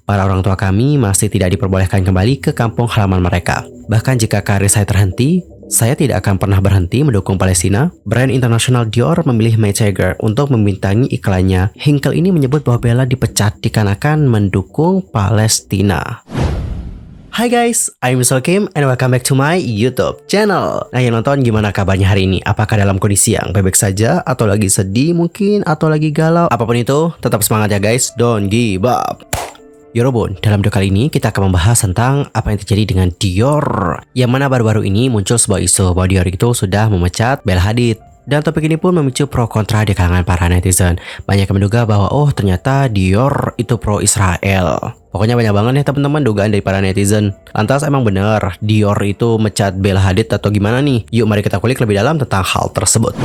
Para orang tua kami masih tidak diperbolehkan kembali ke kampung halaman mereka. Bahkan jika karir saya terhenti, saya tidak akan pernah berhenti mendukung Palestina. Brand internasional Dior memilih Mick Jagger untuk membintangi iklannya. Henkel ini menyebut bahwa Bella dipecat dikarenakan mendukung Palestina. Hai guys, I'm Mr. Kim and welcome back to my YouTube channel. Nah, yang nonton gimana kabarnya hari ini? Apakah dalam kondisi yang baik-baik saja? Atau lagi sedih mungkin? Atau lagi galau? Apapun itu, tetap semangat ya guys. Don't give up. Yorobun, dalam video kali ini kita akan membahas tentang apa yang terjadi dengan Dior. Yang mana baru-baru ini muncul sebuah isu bahwa Dior itu sudah memecat Bella Hadid. Dan topik ini pun memicu pro kontra di kalangan para netizen. Banyak yang menduga bahwa ternyata Dior itu pro Israel. Pokoknya banyak banget nih teman-teman dugaan dari para netizen. Lantas emang bener Dior itu mecat Bella Hadid atau gimana nih? Yuk mari kita kulik lebih dalam tentang hal tersebut.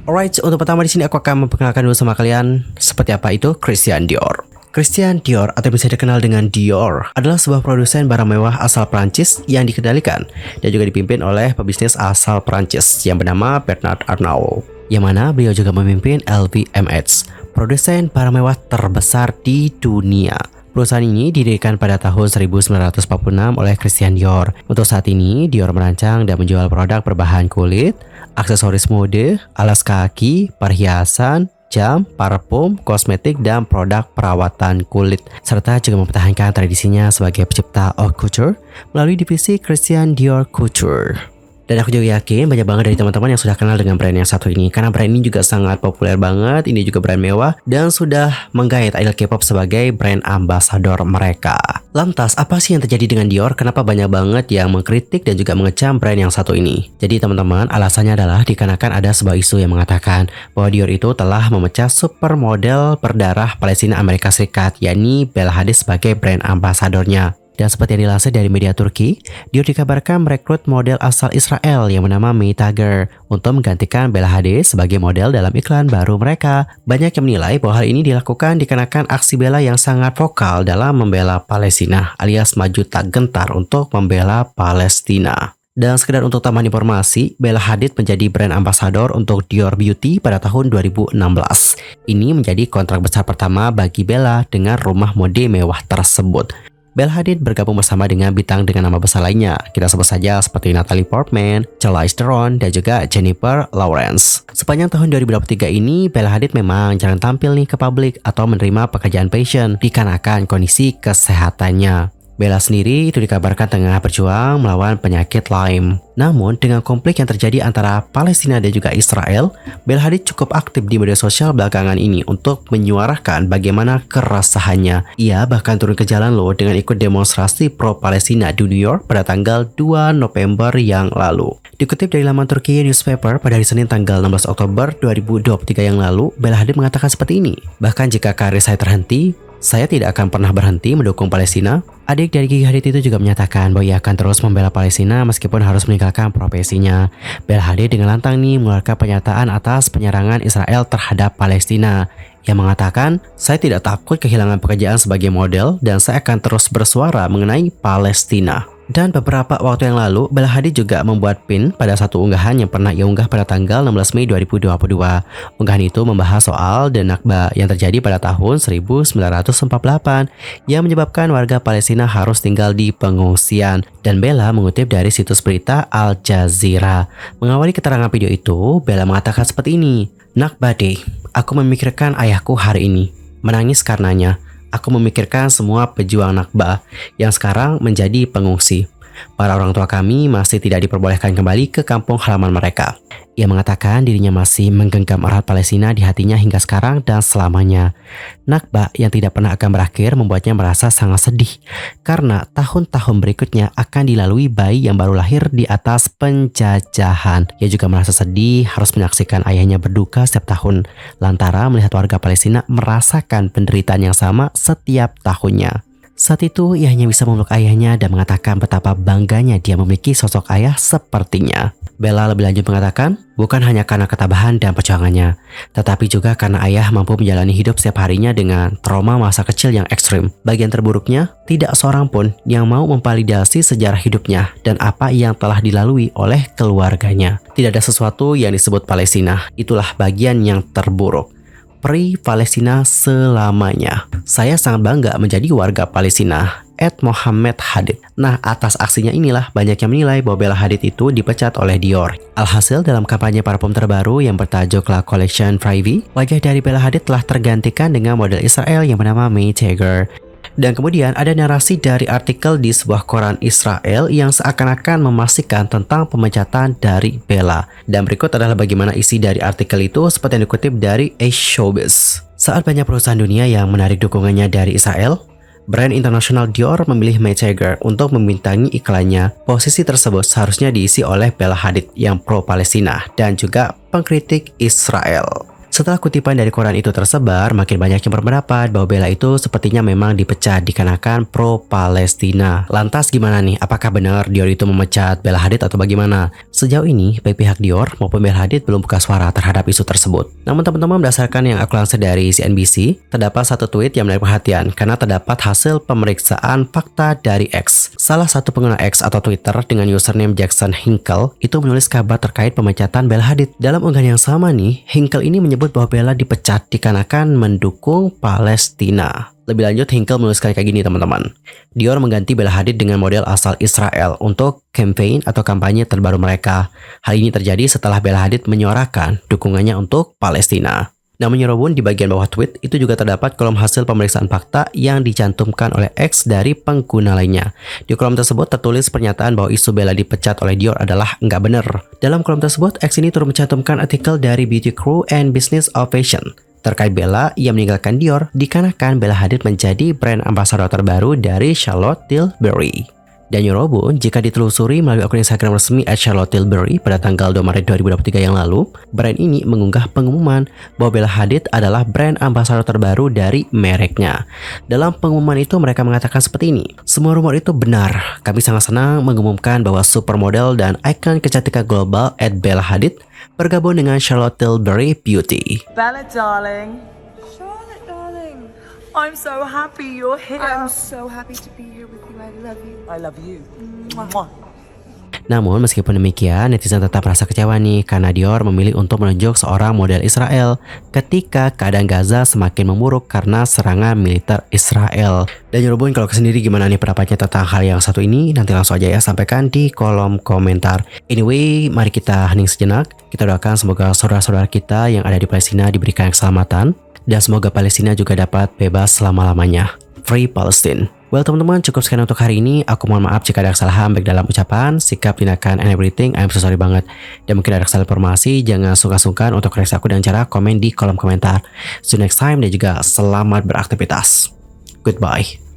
Alright, untuk pertama di sini aku akan memperkenalkan dulu sama kalian seperti apa itu Christian Dior. Christian Dior atau bisa dikenal dengan Dior adalah sebuah produsen barang mewah asal Prancis yang dikendalikan dan juga dipimpin oleh pebisnis asal Prancis yang bernama Bernard Arnault, yang mana beliau juga memimpin LVMH, produsen barang mewah terbesar di dunia. Perusahaan ini didirikan pada tahun 1946 oleh Christian Dior. Untuk saat ini, Dior merancang dan menjual produk berbahan kulit, aksesoris mode, alas kaki, perhiasan, jam, parfum, kosmetik, dan produk perawatan kulit, serta juga mempertahankan tradisinya sebagai pencipta haute couture melalui divisi Christian Dior Couture. Dan aku juga yakin banyak banget dari teman-teman yang sudah kenal dengan brand yang satu ini, karena brand ini juga sangat populer banget. Ini juga brand mewah dan sudah menggait idol K-pop sebagai brand ambassador mereka. Lantas apa sih yang terjadi dengan Dior? Kenapa banyak banget yang mengkritik dan juga mengecam brand yang satu ini? Jadi teman-teman, alasannya adalah dikarenakan ada sebuah isu yang mengatakan bahwa Dior itu telah memecah supermodel berdarah Palestina Amerika Serikat, yakni Bella Hadid sebagai brand ambasadornya. Dan seperti yang dilansir dari media Turki, Dior dikabarkan merekrut model asal Israel yang bernama Mick Jagger untuk menggantikan Bella Hadid sebagai model dalam iklan baru mereka. Banyak yang menilai bahwa hal ini dilakukan dikarenakan aksi Bella yang sangat vokal dalam membela Palestina, alias maju tak gentar untuk membela Palestina. Dan sekedar untuk tambahan informasi, Bella Hadid menjadi brand ambassador untuk Dior Beauty pada tahun 2016. Ini menjadi kontrak besar pertama bagi Bella dengan rumah mode mewah tersebut. Bella Hadid bergabung bersama dengan bintang dengan nama besar lainnya. Kita sebut saja seperti Natalie Portman, Charlize Theron, dan juga Jennifer Lawrence. Sepanjang tahun 2023 ini, Bella Hadid memang jarang tampil nih ke publik atau menerima pekerjaan fashion dikarenakan kondisi kesehatannya. Bella sendiri itu dikabarkan tengah berjuang melawan penyakit Lyme. Namun, dengan konflik yang terjadi antara Palestina dan juga Israel, Bella Hadid cukup aktif di media sosial belakangan ini untuk menyuarakan bagaimana keresahannya. Ia bahkan turun ke jalan loh dengan ikut demonstrasi pro-Palestina di New York pada tanggal 2 November yang lalu. Dikutip dari laman Turki Newspaper pada hari Senin tanggal 16 Oktober 2023 yang lalu, Bella Hadid mengatakan seperti ini. Bahkan jika karir saya terhenti, saya tidak akan pernah berhenti mendukung Palestina. Adik dari Gigi Hadid itu juga menyatakan bahwa ia akan terus membela Palestina meskipun harus meninggalkan profesinya. Bella Hadid dengan lantang nih mengeluarkan pernyataan atas penyerangan Israel terhadap Palestina. Yang mengatakan, saya tidak takut kehilangan pekerjaan sebagai model dan saya akan terus bersuara mengenai Palestina. Dan beberapa waktu yang lalu, Bella Hadid juga membuat pin pada satu unggahan yang pernah ia unggah pada tanggal 16 Mei 2022. Unggahan itu membahas soal Nakba yang terjadi pada tahun 1948 yang menyebabkan warga Palestina harus tinggal di pengungsian. Dan Bella mengutip dari situs berita Al Jazeera. Mengawali keterangan video itu, Bella mengatakan seperti ini. Nakba Day, aku memikirkan ayahku hari ini, menangis karenanya. Aku memikirkan semua pejuang Nakba yang sekarang menjadi pengungsi. Para orang tua kami masih tidak diperbolehkan kembali ke kampung halaman mereka. Ia mengatakan dirinya masih menggenggam erat Palestina di hatinya hingga sekarang dan selamanya. Nakba yang tidak pernah akan berakhir membuatnya merasa sangat sedih karena tahun-tahun berikutnya akan dilalui bayi yang baru lahir di atas penjajahan. Ia juga merasa sedih harus menyaksikan ayahnya berduka setiap tahun lantaran melihat warga Palestina merasakan penderitaan yang sama setiap tahunnya. Saat itu ia hanya bisa memeluk ayahnya dan mengatakan betapa bangganya dia memiliki sosok ayah sepertinya. Bella lebih lanjut mengatakan, bukan hanya karena ketabahan dan perjuangannya, tetapi juga karena ayah mampu menjalani hidup setiap harinya dengan trauma masa kecil yang ekstrim. Bagian terburuknya, tidak seorang pun yang mau memvalidasi sejarah hidupnya dan apa yang telah dilalui oleh keluarganya. Tidak ada sesuatu yang disebut Palestina, itulah bagian yang terburuk. Free Palestina selamanya. Saya sangat bangga menjadi warga Palestina. Mohammed Hadid. Nah, atas aksinya inilah banyak yang menilai bahwa Bella Hadid itu dipecat oleh Dior. Alhasil, dalam kampanye parfum terbaru yang bertajuk La Collection Privée, wajah dari Bella Hadid telah tergantikan dengan model Israel yang bernama May Tager. Dan kemudian ada narasi dari artikel di sebuah koran Israel yang seakan-akan memastikan tentang pemecatan dari Bella. Dan berikut adalah bagaimana isi dari artikel itu seperti yang dikutip dari Showbiz. Saat banyak perusahaan dunia yang menarik dukungannya dari Israel, brand internasional Dior memilih May Tager untuk membintangi iklannya. Posisi tersebut seharusnya diisi oleh Bella Hadid yang pro-Palestina dan juga pengkritik Israel. Setelah kutipan dari koran itu tersebar, makin banyak yang berpendapat bahwa Bella itu sepertinya memang dipecat dikarenakan pro-Palestina. Lantas gimana nih? Apakah benar Dior itu memecat Bella Hadid atau bagaimana? Sejauh ini, baik pihak Dior maupun Bella Hadid belum buka suara terhadap isu tersebut. Namun teman-teman, berdasarkan yang aku lansir dari CNBC, terdapat satu tweet yang menarik perhatian karena terdapat hasil pemeriksaan fakta dari X. Salah satu pengguna X atau Twitter dengan username Jackson Hinkle itu menulis kabar terkait pemecatan Bella Hadid. Dalam unggahan yang sama nih, Hinkle ini menyebut bahwa Bella dipecat dikarenakan mendukung Palestina. Lebih lanjut, Hinkle menuliskan kayak gini teman-teman. Dior mengganti Bella Hadid dengan model asal Israel untuk campaign atau kampanye terbaru mereka. Hal ini terjadi setelah Bella Hadid menyuarakan dukungannya untuk Palestina. Namun Yorobun, di bagian bawah tweet itu juga terdapat kolom hasil pemeriksaan fakta yang dicantumkan oleh X dari pengguna lainnya. Di kolom tersebut tertulis pernyataan bahwa isu Bella dipecat oleh Dior adalah nggak benar. Dalam kolom tersebut, X ini turut mencantumkan artikel dari Beauty Crew and Business of Fashion terkait Bella yang meninggalkan Dior dikarenakan Bella Hadid menjadi brand ambassador terbaru dari Charlotte Tilbury. Dan Yorobun, jika ditelusuri melalui akun Instagram resmi @Charlotte Tilbury pada tanggal 2 Maret 2023 yang lalu, brand ini mengunggah pengumuman bahwa Bella Hadid adalah brand ambassador terbaru dari mereknya. Dalam pengumuman itu mereka mengatakan seperti ini, "Semua rumor itu benar. Kami sangat senang mengumumkan bahwa supermodel dan ikon kecantikan global Bella Hadid bergabung dengan Charlotte Tilbury Beauty." Bella, darling. Charlotte, darling. I'm so happy you're here. I'm so happy to be here with you. I love you. I love you. Mwah. Namun meskipun demikian, netizen tetap merasa kecewa nih karena Dior memilih untuk menunjuk seorang model Israel ketika keadaan Gaza semakin memburuk karena serangan militer Israel. Dan Yorobun, kalau sendiri gimana nih pendapatnya tentang hal yang satu ini? Nanti langsung aja ya sampaikan di kolom komentar. Anyway, mari kita hening sejenak. Kita doakan semoga saudara-saudara kita yang ada di Palestina diberikan keselamatan dan semoga Palestina juga dapat bebas selama-lamanya. Free Palestine. Well teman-teman, cukup sekian untuk hari ini. Aku mohon maaf jika ada kesalahan baik dalam ucapan, sikap, tindakan, and everything. I'm so sorry banget. Dan mungkin ada kesalahan informasi, jangan sungkan-sungkan untuk koreksi aku dengan cara komen di kolom komentar. See you next time dan juga selamat beraktivitas. Goodbye.